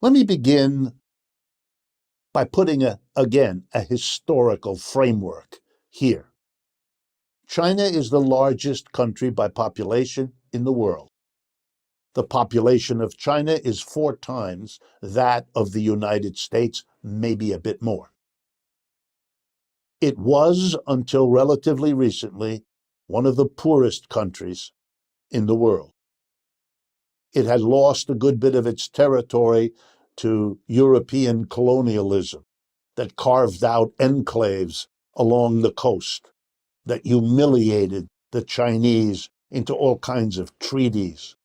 Let me begin by putting again a historical framework here. China is the largest country by population in the world. The population of China is 4 times that of the United States, maybe a bit more. It was, until relatively recently, one of the poorest countries in the world. It had lost a good bit of its territory to European colonialism that carved out enclaves along the coast, that humiliated the Chinese into all kinds of treaties,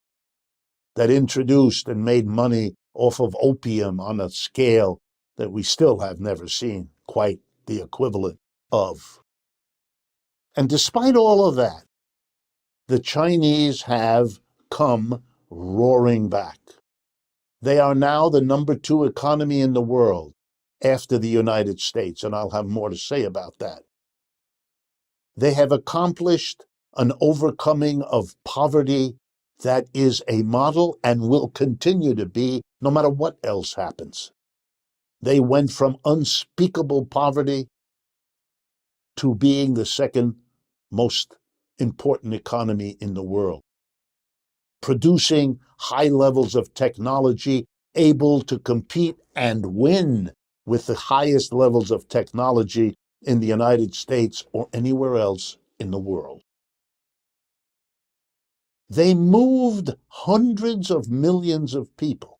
that introduced and made money off of opium on a scale that we still have never seen quite the equivalent of. And despite all of that, the Chinese have come roaring back. They are now the number 2 economy in the world after the United States, and I'll have more to say about that. They have accomplished an overcoming of poverty that is a model and will continue to be no matter what else happens. They went from unspeakable poverty to being the second most important economy in the world, producing high levels of technology, able to compete and win with the highest levels of technology in the United States or anywhere else in the world. They moved hundreds of millions of people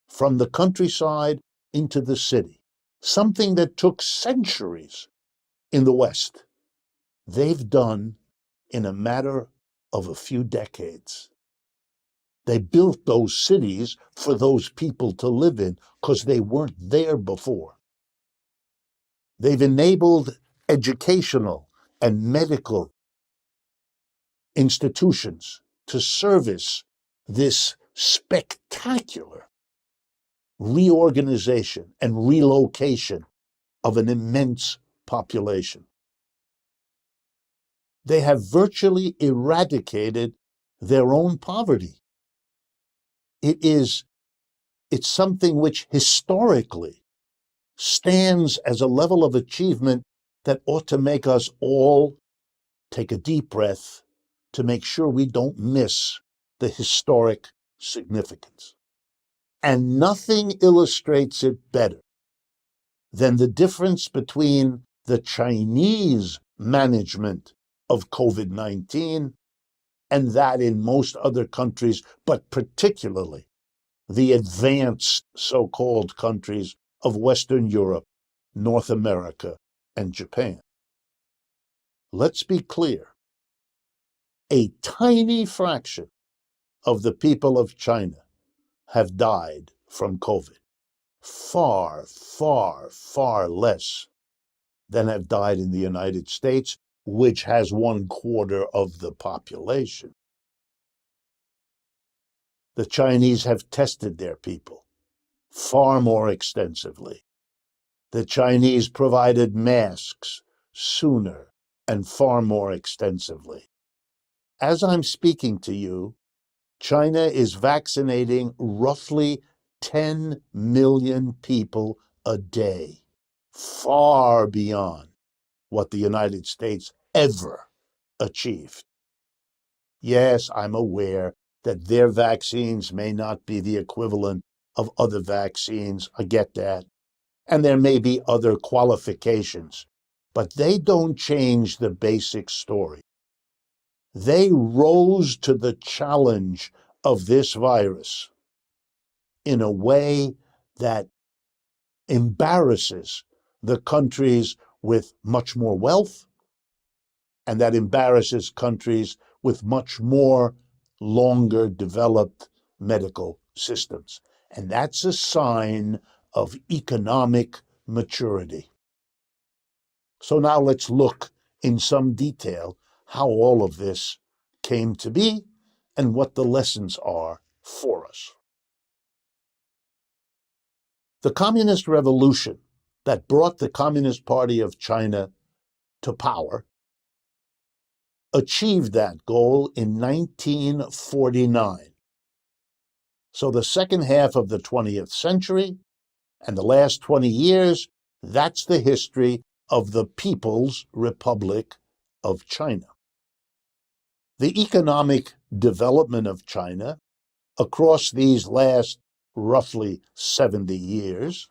from the countryside into the city, something that took centuries in the West. They've done in a matter of a few decades. They built those cities for those people to live in because they weren't there before. They've enabled educational and medical institutions to service this spectacular reorganization and relocation of an immense population. They have virtually eradicated their own poverty. It's something which historically stands as a level of achievement that ought to make us all take a deep breath to make sure we don't miss the historic significance. And nothing illustrates it better than the difference between the Chinese management of COVID-19 and that in most other countries, but particularly the advanced so-called countries of Western Europe, North America, and Japan. Let's be clear. A tiny fraction of the people of China have died from COVID. Far, far, far less than have died in the United States, which has 1/4 of the population. The Chinese have tested their people far more extensively. The Chinese provided masks sooner and far more extensively. As I'm speaking to you, China is vaccinating roughly 10 million people a day, far beyond what the United States ever achieved. Yes, I'm aware that their vaccines may not be the equivalent of other vaccines. I get that. And there may be other qualifications, but they don't change the basic story. They rose to the challenge of this virus in a way that embarrasses the countries with much more wealth, and that embarrasses countries with much more longer developed medical systems. And that's a sign of economic maturity. So now let's look in some detail how all of this came to be and what the lessons are for us. The communist revolution that brought the Communist Party of China to power achieved that goal in 1949. So the second half of the 20th century and the last 20 years, that's the history of the People's Republic of China. The economic development of China across these last roughly 70 years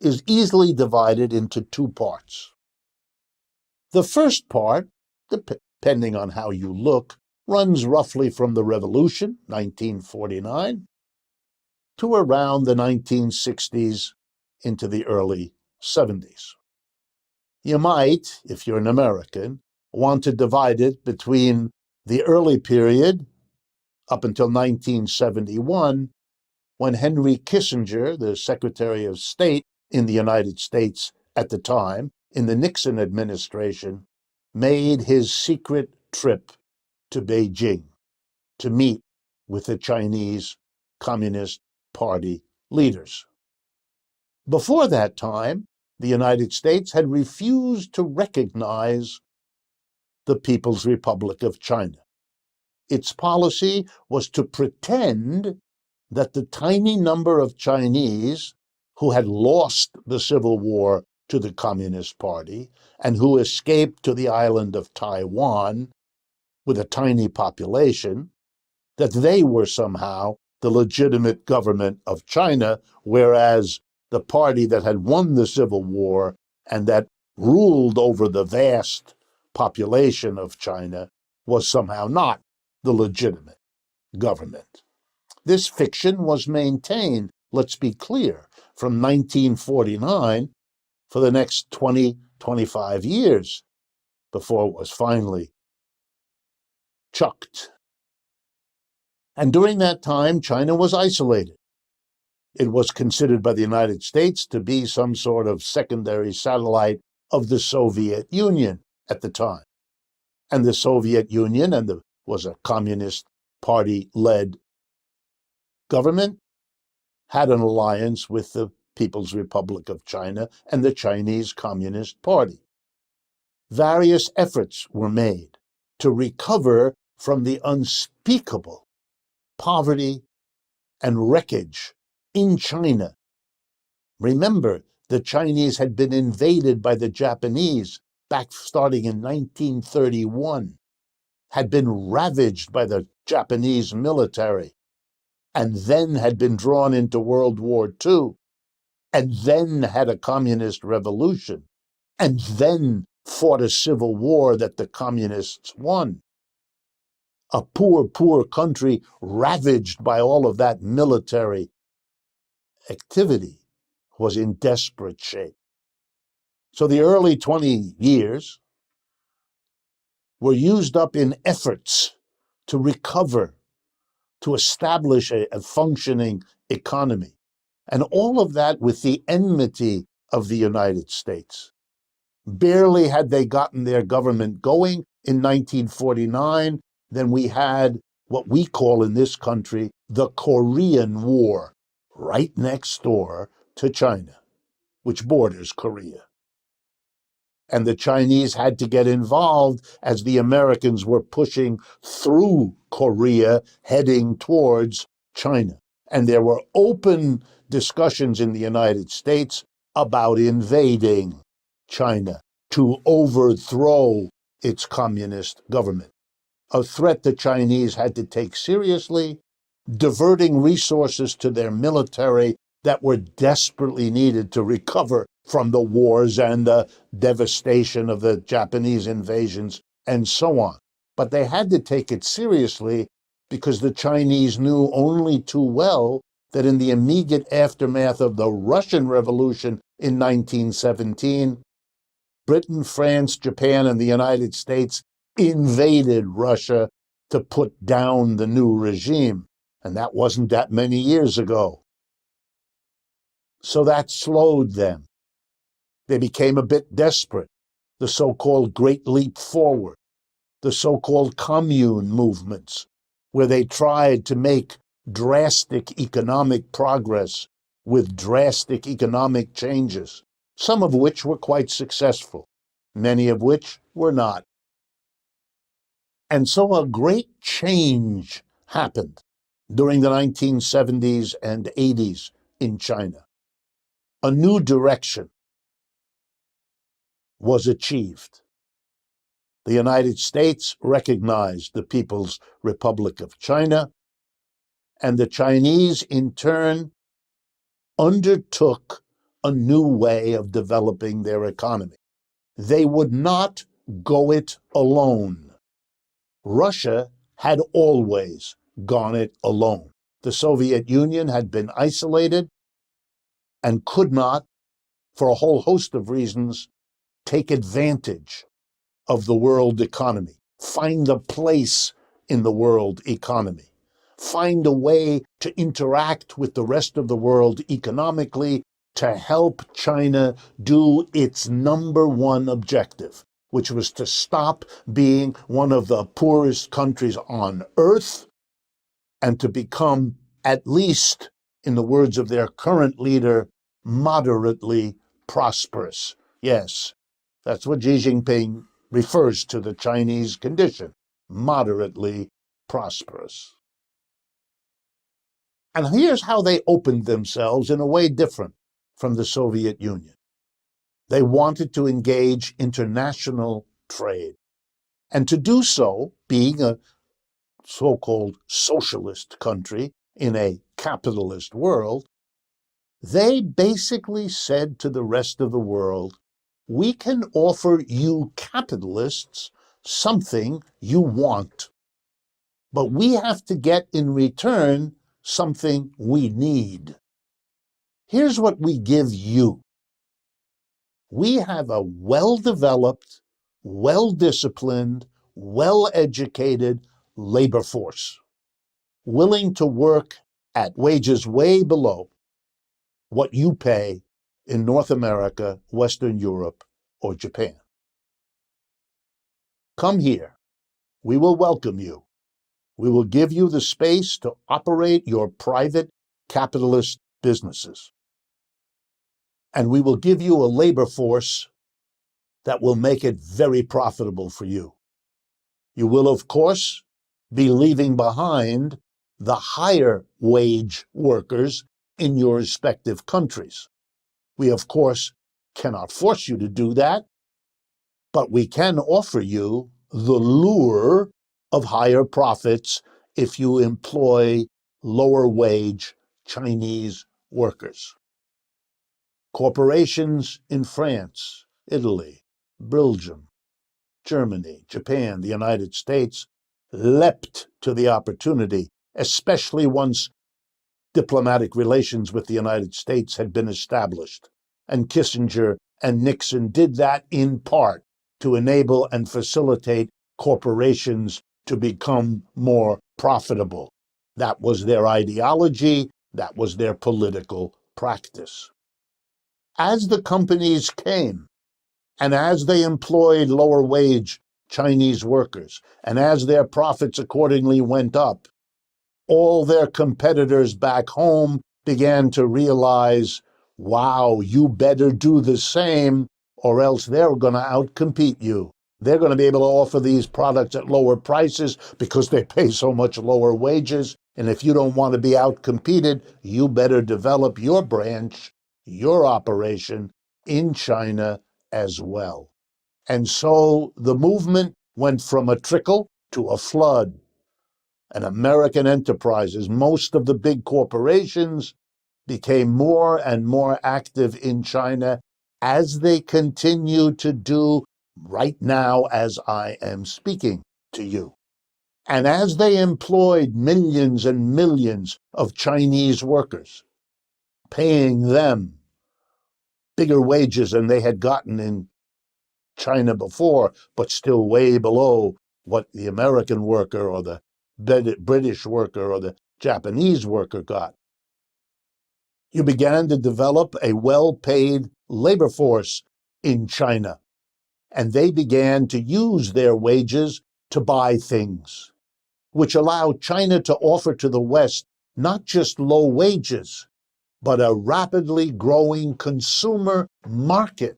is easily divided into two parts. The first part, depending on how you look, runs roughly from the Revolution, 1949, to around the 1960s into the early 70s. You might, if you're an American, want to divide it between the early period up until 1971, when Henry Kissinger, the Secretary of State in the United States at the time, in the Nixon administration, made his secret trip to Beijing to meet with the Chinese Communist Party leaders. Before that time, the United States had refused to recognize the People's Republic of China. Its policy was to pretend that the tiny number of Chinese who had lost the Civil War to the Communist Party and who escaped to the island of Taiwan with a tiny population, that they were somehow the legitimate government of China, whereas the party that had won the Civil War and that ruled over the vast population of China was somehow not the legitimate government. This fiction was maintained, let's be clear, from 1949 for the next 25 years before it was finally chucked. And during that time, China was isolated. It was considered by the United States to be some sort of secondary satellite of the Soviet Union at the time. And the Soviet Union was a Communist Party-led government, had an alliance with the People's Republic of China and the Chinese Communist Party. Various efforts were made to recover from the unspeakable poverty and wreckage in China. Remember, the Chinese had been invaded by the Japanese back starting in 1931, had been ravaged by the Japanese military, and then had been drawn into World War II, and then had a communist revolution, and then fought a civil war that the communists won. A poor, poor country ravaged by all of that military activity was in desperate shape. So the early 20 years were used up in efforts to recover, to establish a functioning economy. And all of that with the enmity of the United States. Barely had they gotten their government going in 1949, then we had what we call in this country the Korean War, right next door to China, which borders Korea. And the Chinese had to get involved as the Americans were pushing through Korea, heading towards China. And there were open discussions in the United States about invading China to overthrow its communist government. A threat the Chinese had to take seriously, diverting resources to their military that were desperately needed to recover from the wars and the devastation of the Japanese invasions and so on. But they had to take it seriously because the Chinese knew only too well that in the immediate aftermath of the Russian Revolution in 1917, Britain, France, Japan, and the United States invaded Russia to put down the new regime. And that wasn't that many years ago. So that slowed them. They became a bit desperate. The so-called Great Leap Forward, the so-called commune movements, where they tried to make drastic economic progress with drastic economic changes, some of which were quite successful, many of which were not. And so a great change happened during the 1970s and 80s in China. A new direction was achieved. The United States recognized the People's Republic of China, and the Chinese, in turn, undertook a new way of developing their economy. They would not go it alone. Russia had always gone it alone. The Soviet Union had been isolated and could not, for a whole host of reasons, take advantage of the world economy, find a place in the world economy, find a way to interact with the rest of the world economically to help China do its number one objective, which was to stop being one of the poorest countries on earth and to become, at least in the words of their current leader, moderately prosperous. Yes, that's what Xi Jinping refers to the Chinese condition, moderately prosperous. And here's how they opened themselves in a way different from the Soviet Union. They wanted to engage international trade. And to do so, being a so-called socialist country in a capitalist world, they basically said to the rest of the world, we can offer you capitalists something you want, but we have to get in return something we need. Here's what we give you. We have a well-developed, well-disciplined, well-educated labor force, willing to work at wages way below what you pay in North America, Western Europe, or Japan. Come here. We will welcome you. We will give you the space to operate your private capitalist businesses. And we will give you a labor force that will make it very profitable for you. You will, of course, be leaving behind the higher wage workers in your respective countries. We, of course, cannot force you to do that, but we can offer you the lure of higher profits if you employ lower wage Chinese workers. Corporations in France, Italy, Belgium, Germany, Japan, the United States leapt to the opportunity, especially once diplomatic relations with the United States had been established. And Kissinger and Nixon did that in part to enable and facilitate corporations to become more profitable. That was their ideology, that was their political practice. As the companies came, and as they employed lower wage Chinese workers, and as their profits accordingly went up, all their competitors back home began to realize, wow, you better do the same, or else they're going to outcompete you. They're going to be able to offer these products at lower prices because they pay so much lower wages. And if you don't want to be outcompeted, you better develop your branch, your operation in China as well. And so the movement went from a trickle to a flood. And American enterprises, most of the big corporations, became more and more active in China, as they continue to do right now as I am speaking to you. And as they employed millions and millions of Chinese workers, paying them bigger wages than they had gotten in China before, but still way below what the American worker or the British worker or the Japanese worker got. You began to develop a well-paid labor force in China, and they began to use their wages to buy things, which allowed China to offer to the West not just low wages, but a rapidly growing consumer market.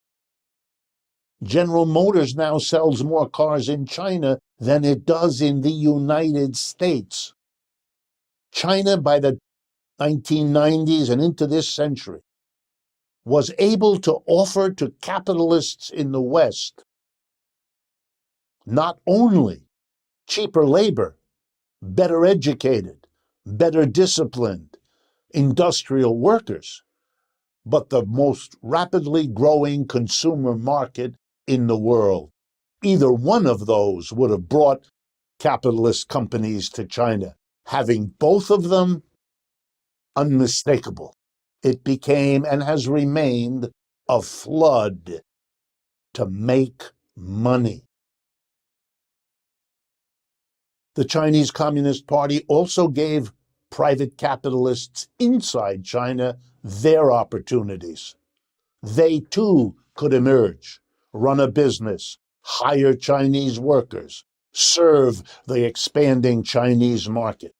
General Motors now sells more cars in China than it does in the United States. China, by the 1990s and into this century, was able to offer to capitalists in the West not only cheaper labor, better educated, better disciplined industrial workers, but the most rapidly growing consumer market in the world. Either one of those would have brought capitalist companies to China. Having both of them, unmistakable. It became and has remained a flood to make money. The Chinese Communist Party also gave private capitalists inside China their opportunities. They too could emerge, run a business, hire Chinese workers, serve the expanding Chinese market.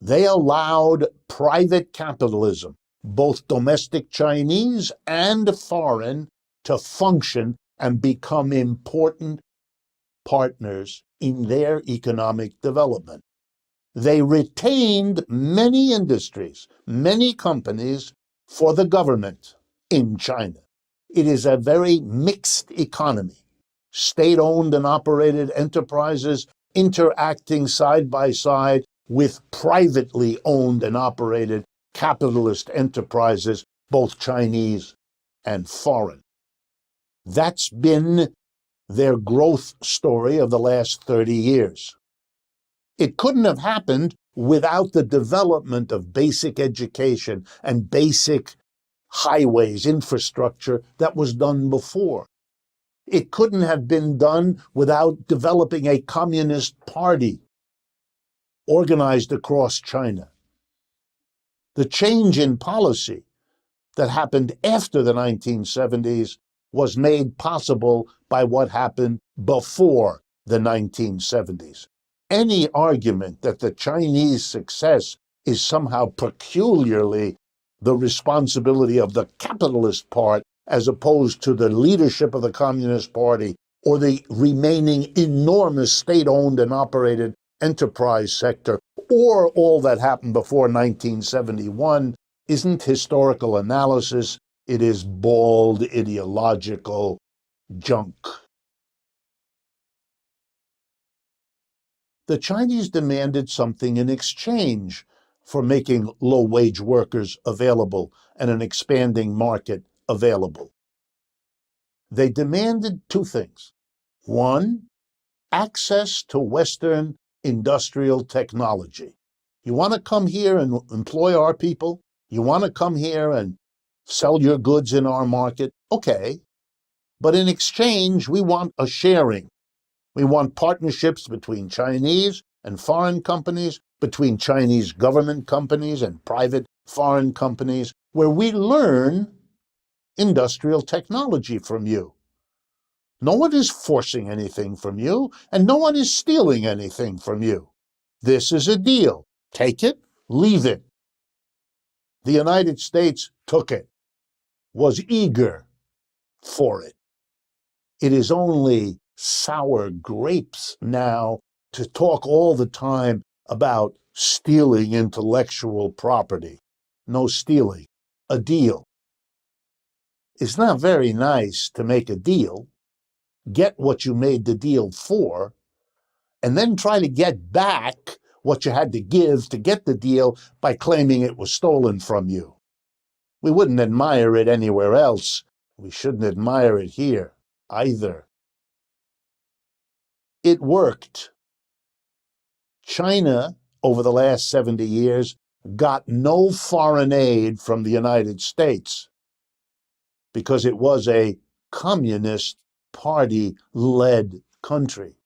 They allowed private capitalism, both domestic Chinese and foreign, to function and become important partners in their economic development. They retained many industries, many companies for the government in China. It is a very mixed economy. State-owned and operated enterprises interacting side by side with privately owned and operated capitalist enterprises, both Chinese and foreign. That's been their growth story of the last 30 years. It couldn't have happened without the development of basic education and basic highways, infrastructure that was done before. It couldn't have been done without developing a communist party organized across China. The change in policy that happened after the 1970s was made possible by what happened before the 1970s. Any argument that the Chinese success is somehow peculiarly the responsibility of the capitalist part as opposed to the leadership of the Communist Party or the remaining enormous state-owned and operated enterprise sector, or all that happened before 1971, isn't historical analysis. It is bald ideological junk. The Chinese demanded something in exchange for making low-wage workers available and an expanding market available. They demanded two things. One, access to Western industrial technology. You want to come here and employ our people? You want to come here and sell your goods in our market? Okay. But in exchange, we want a sharing. We want partnerships between Chinese and foreign companies, between Chinese government companies and private foreign companies, where we learn industrial technology from you. No one is forcing anything from you, and no one is stealing anything from you. This is a deal. Take it, leave it. The United States took it, was eager for it. It is only sour grapes now to talk all the time about stealing intellectual property. No stealing, a deal. It's not very nice to make a deal, get what you made the deal for, and then try to get back what you had to give to get the deal by claiming it was stolen from you. We wouldn't admire it anywhere else. We shouldn't admire it here either. It worked. China, over the last 70 years, got no foreign aid from the United States because it was a communist party-led country.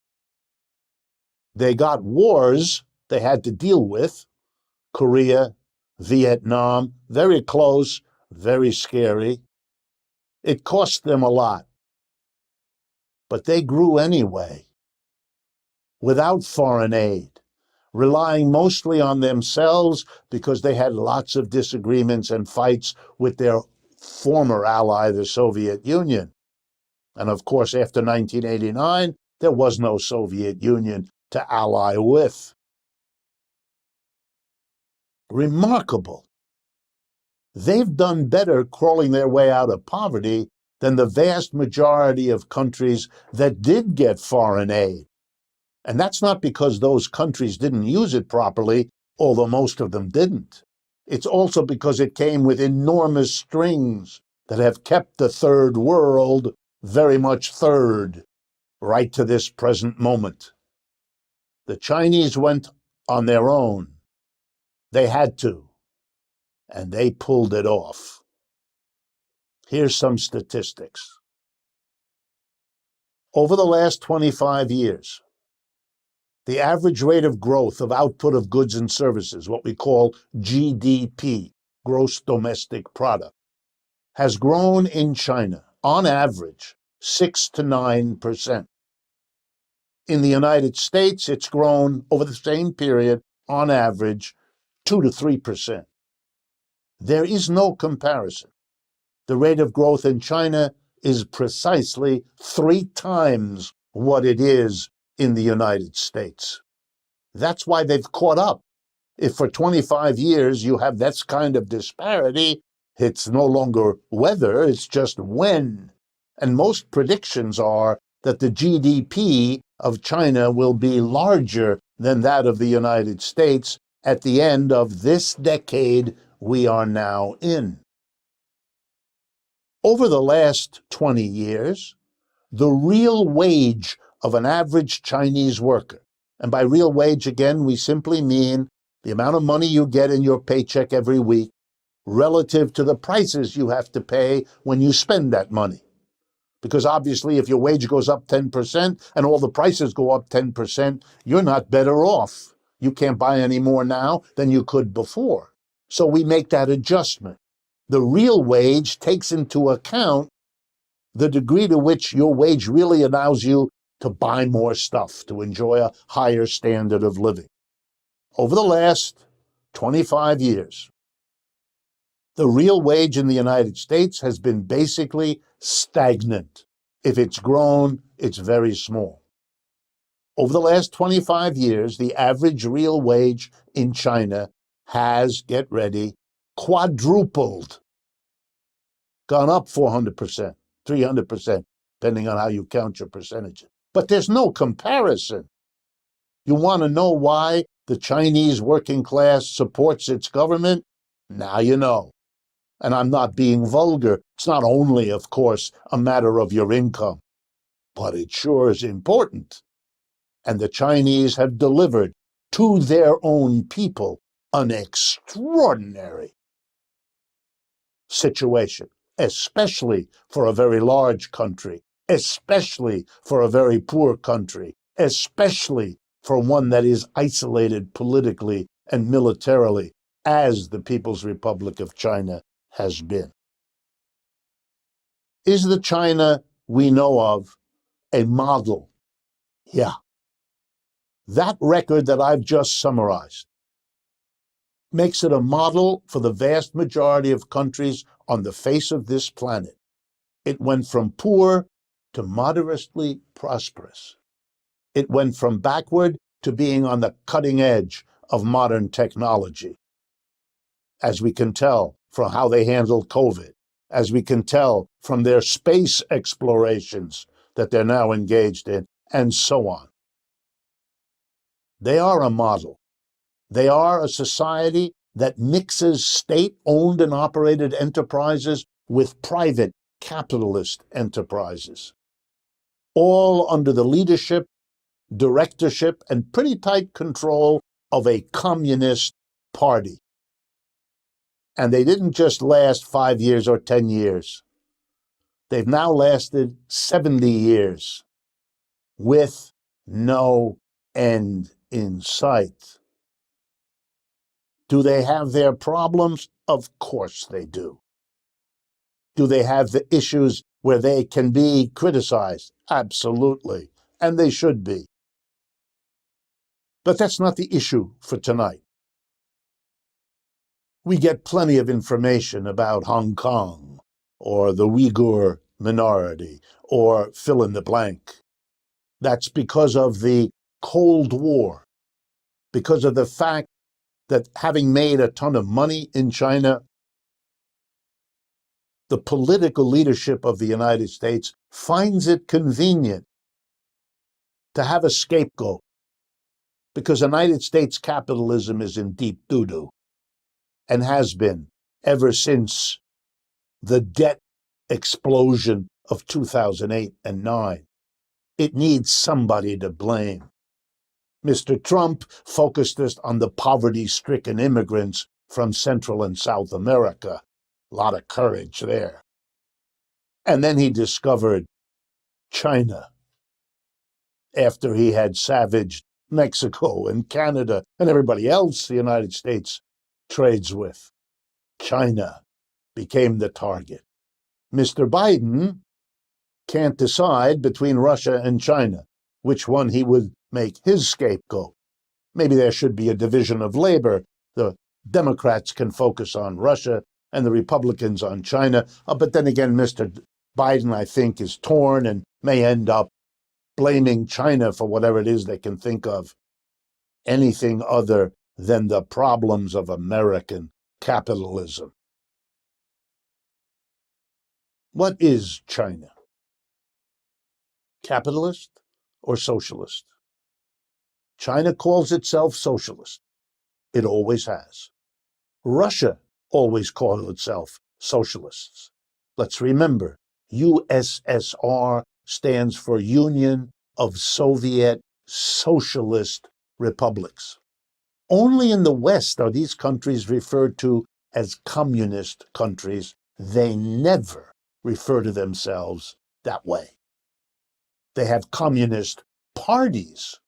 They got wars they had to deal with, Korea, Vietnam, very close, very scary. It cost them a lot. But they grew anyway, without foreign aid, relying mostly on themselves because they had lots of disagreements and fights with their former ally, the Soviet Union. And of course, after 1989, there was no Soviet Union to ally with. Remarkable. They've done better crawling their way out of poverty than the vast majority of countries that did get foreign aid. And that's not because those countries didn't use it properly, although most of them didn't. It's also because it came with enormous strings that have kept the third world very much third, right to this present moment. The Chinese went on their own. They had to, and they pulled it off. Here's some statistics. Over the last 25 years, the average rate of growth of output of goods and services, what we call GDP, gross domestic product, has grown in China, on average, 6 to 9%. In the United States, it's grown over the same period, on average, 2 to 3%. There is no comparison. The rate of growth in China is precisely 3 times what it is in the United States. That's why they've caught up. If for 25 years you have that kind of disparity, it's no longer whether, it's just when. And most predictions are that the GDP of China will be larger than that of the United States at the end of this decade we are now in. Over the last 20 years, the real wage of an average Chinese worker, and by real wage again we simply mean the amount of money you get in your paycheck every week relative to the prices you have to pay when you spend that money. Because obviously if your wage goes up 10% and all the prices go up 10%, you're not better off. You can't buy any more now than you could before. So we make that adjustment. The real wage takes into account the degree to which your wage really allows you to buy more stuff, to enjoy a higher standard of living. Over the last 25 years, the real wage in the United States has been basically stagnant. If it's grown, it's very small. Over the last 25 years, the average real wage in China has, get ready, quadrupled, gone up 400%, 300%, depending on how you count your percentages. But there's no comparison. You want to know why the Chinese working class supports its government? Now you know. And I'm not being vulgar. It's not only, of course, a matter of your income, but it sure is important. And the Chinese have delivered to their own people an extraordinary situation, especially for a very large country, especially for a very poor country, especially for one that is isolated politically and militarily, as the People's Republic of China has been. Is the China we know of a model? Yeah. That record that I've just summarized makes it a model for the vast majority of countries on the face of this planet. It went from poor to moderately prosperous. It went from backward to being on the cutting edge of modern technology. As we can tell from how they handled COVID, as we can tell from their space explorations that they're now engaged in, and so on. They are a model. They are a society that mixes state-owned and operated enterprises with private capitalist enterprises, all under the leadership, directorship, and pretty tight control of a communist party. And they didn't just last 5 years or 10 years. They've now lasted 70 years with no end in sight. Do they have their problems? Of course they do. Do they have the issues where they can be criticized? Absolutely. And they should be. But that's not the issue for tonight. We get plenty of information about Hong Kong, or the Uyghur minority, or fill in the blank. That's because of the Cold War, because of the fact that having made a ton of money in China, the political leadership of the United States finds it convenient to have a scapegoat because United States capitalism is in deep doo-doo and has been ever since the debt explosion of 2008 and 9. It needs somebody to blame. Mr. Trump focused us on the poverty-stricken immigrants from Central and South America. A lot of courage there. And then he discovered China after he had savaged Mexico and Canada and everybody else the United States trades with. China became the target. Mr. Biden can't decide between Russia and China which one he would make his scapegoat. Maybe there should be a division of labor. The Democrats can focus on Russia and the Republicans on China. But then again, Mr. Biden, I think, is torn and may end up blaming China for whatever it is they can think of, anything other than the problems of American capitalism. What is China? Capitalist or socialist? China calls itself socialist. It always has. Russia always called itself socialists. Let's remember, USSR stands for Union of Soviet Socialist Republics. Only in the West are these countries referred to as communist countries. They never refer to themselves that way. They have communist parties,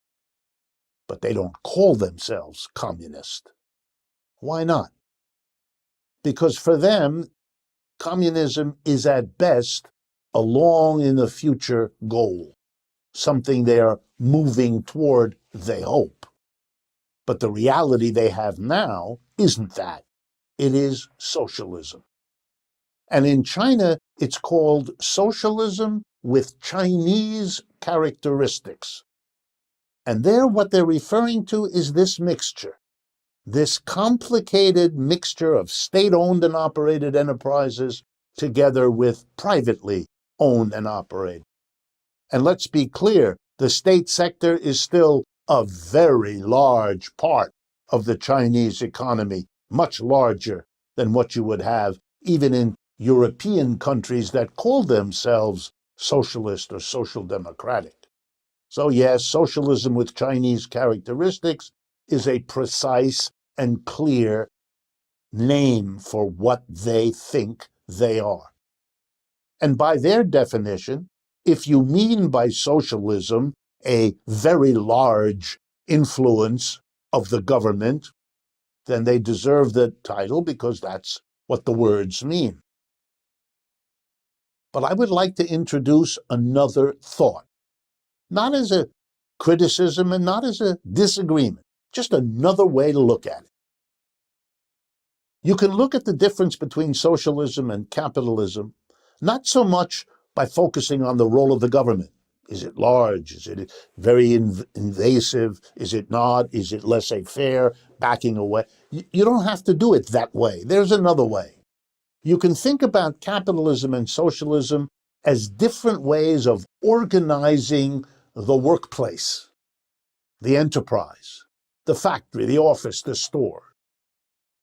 but they don't call themselves communist. Why not? Because for them, communism is at best a long in the future goal, something they are moving toward, they hope. But the reality they have now isn't that. It is socialism. And in China, it's called socialism with Chinese characteristics. And there, what they're referring to is this mixture, this complicated mixture of state-owned and operated enterprises together with privately owned and operated. And let's be clear, the state sector is still a very large part of the Chinese economy, much larger than what you would have even in European countries that call themselves socialist or social democratic. So yes, socialism with Chinese characteristics is a precise and clear name for what they think they are. And by their definition, if you mean by socialism a very large influence of the government, then they deserve the title because that's what the words mean. But I would like to introduce another thought, not as a criticism and not as a disagreement, just another way to look at it. You can look at the difference between socialism and capitalism, not so much by focusing on the role of the government. Is it large? Is it very invasive? Is it not? Is it laissez-faire, backing away? You don't have to do it that way. There's another way. You can think about capitalism and socialism as different ways of organizing the workplace, the enterprise, the factory, the office, the store.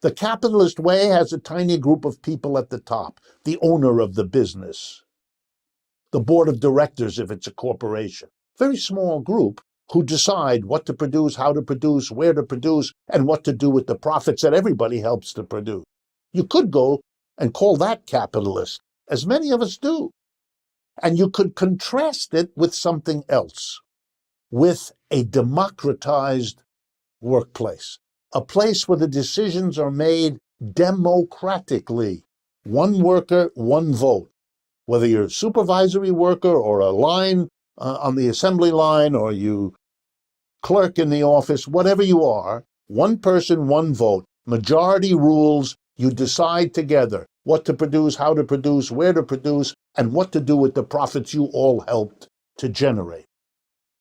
The capitalist way has a tiny group of people at the top, the owner of the business, the board of directors if it's a corporation, very small group who decide what to produce, how to produce, where to produce, and what to do with the profits that everybody helps to produce. You could go and call that capitalist, as many of us do. And you could contrast it with something else, with a democratized workplace, a place where the decisions are made democratically. One worker, one vote. Whether you're a supervisory worker or a line on the assembly line or you clerk in the office, whatever you are, one person, one vote. Majority rules. You decide together what to produce, how to produce, where to produce, and what to do with the profits you all helped to generate.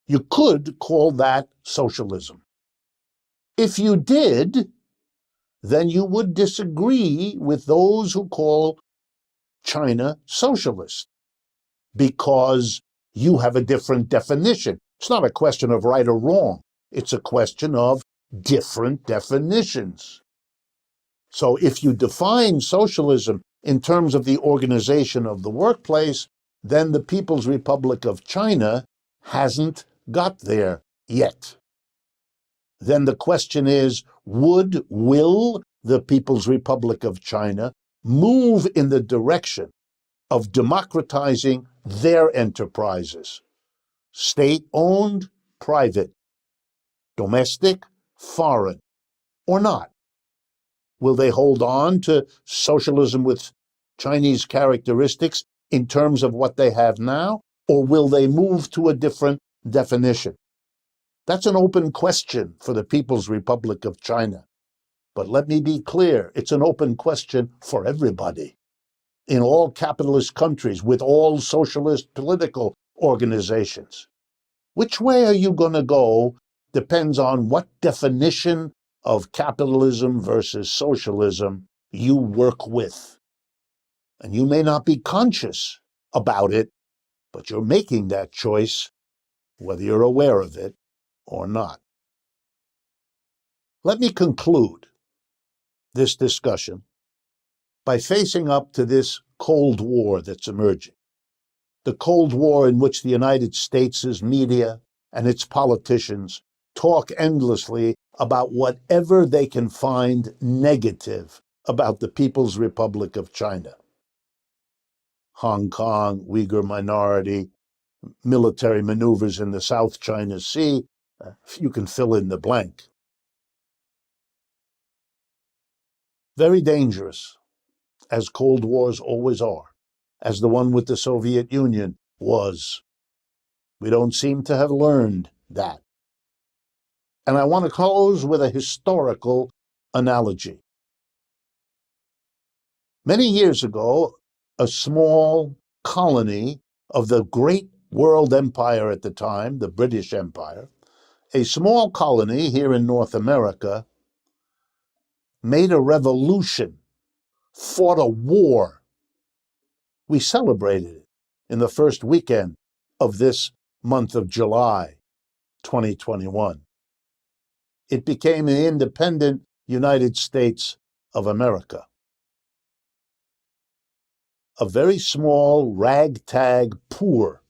You could call that socialism. If you did, then you would disagree with those who call China socialist, because you have a different definition. It's not a question of right or wrong. It's a question of different definitions. So if you define socialism in terms of the organization of the workplace, then the People's Republic of China hasn't got there yet. Then the question is, will the People's Republic of China move in the direction of democratizing their enterprises? State-owned, private, domestic, foreign, or not? Will they hold on to socialism with Chinese characteristics in terms of what they have now, or will they move to a different definition? That's an open question for the People's Republic of China. But let me be clear, it's an open question for everybody. In all capitalist countries, with all socialist political organizations. Which way are you going to go depends on what definition of capitalism versus socialism you work with. And you may not be conscious about it, but you're making that choice, whether you're aware of it or not. Let me conclude this discussion by facing up to this Cold War that's emerging. The Cold War in which the United States' media and its politicians talk endlessly about whatever they can find negative about the People's Republic of China. Hong Kong, Uyghur minority, military maneuvers in the South China Sea, you can fill in the blank. Very dangerous, as Cold Wars always are, as the one with the Soviet Union was. We don't seem to have learned that. And I want to close with a historical analogy. Many years ago, a small colony of the great world empire at the time, the British Empire, a small colony here in North America, made a revolution, fought a war. We celebrated it in the first weekend of this month of July, 2021. It became an independent United States of America. A very small, ragtag, poor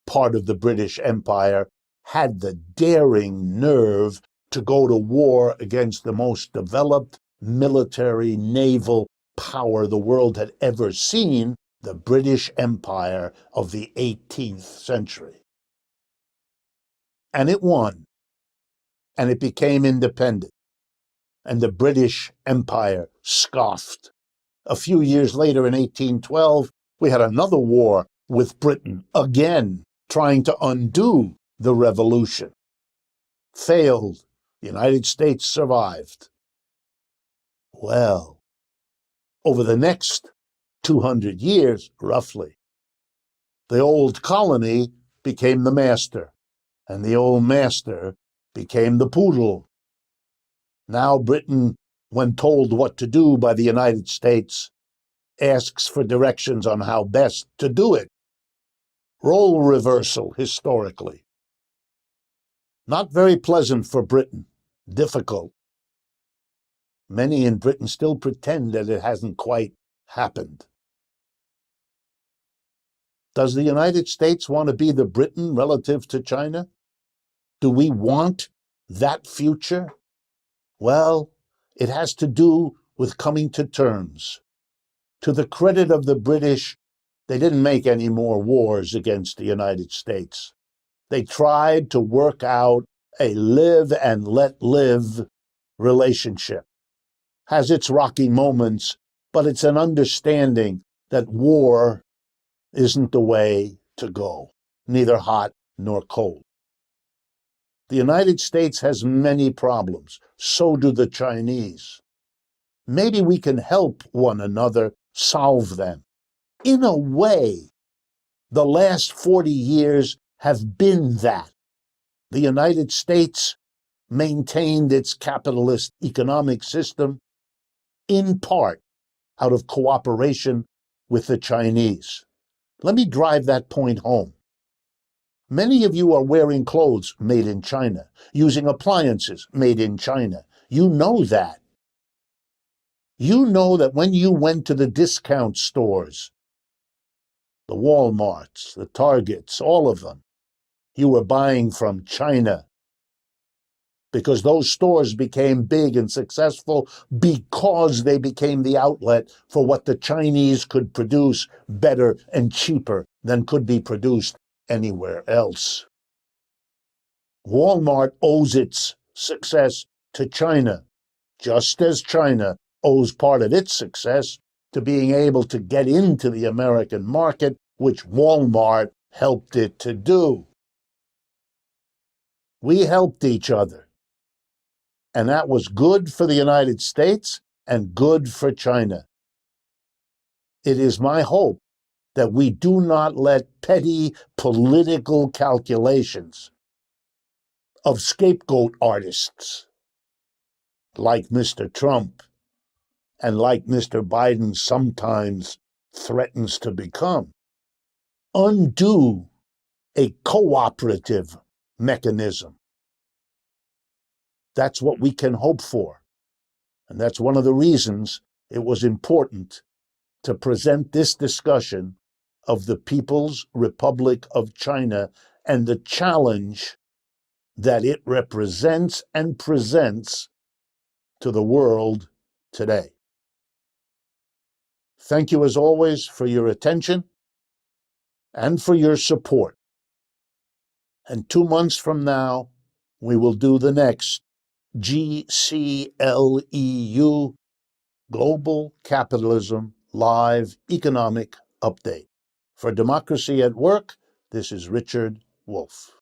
part of the British Empire had the daring nerve to go to war against the most developed military, naval power the world had ever seen, the British Empire of the 18th century. And it won. And it became independent. And the British Empire scoffed. A few years later, in 1812, we had another war with Britain, again, trying to undo the revolution. Failed. The United States survived. Well, over the next 200 years, roughly, the old colony became the master, and the old master became the poodle. Now Britain, when told what to do by the United States, asks for directions on how best to do it. Role reversal, historically. Not very pleasant for Britain. Difficult. Many in Britain still pretend that it hasn't quite happened. Does the United States want to be the Britain relative to China? Do we want that future? Well, it has to do with coming to terms. To the credit of the British, they didn't make any more wars against the United States. They tried to work out a live and let live relationship. Has its rocky moments, but it's an understanding that war isn't the way to go, neither hot nor cold. The United States has many problems. So do the Chinese. Maybe we can help one another solve them. In a way, the last 40 years have been that. The United States maintained its capitalist economic system in part out of cooperation with the Chinese. Let me drive that point home. Many of you are wearing clothes made in China, using appliances made in China. You know that. You know that when you went to the discount stores, the Walmarts, the Targets, all of them, you were buying from China, because those stores became big and successful because they became the outlet for what the Chinese could produce better and cheaper than could be produced anywhere else. Walmart owes its success to China, just as China owes part of its success to being able to get into the American market, which Walmart helped it to do. We helped each other. And that was good for the United States and good for China. It is my hope that we do not let petty political calculations of scapegoat artists like Mr. Trump and like Mr. Biden sometimes threatens to become undo a cooperative mechanism. That's what we can hope for. And that's one of the reasons it was important to present this discussion of the People's Republic of China and the challenge that it represents and presents to the world today. Thank you as always for your attention and for your support. And 2 months from now, we will do the next GCLEU, Global Capitalism Live Economic Update. For Democracy at Work, this is Richard Ulf.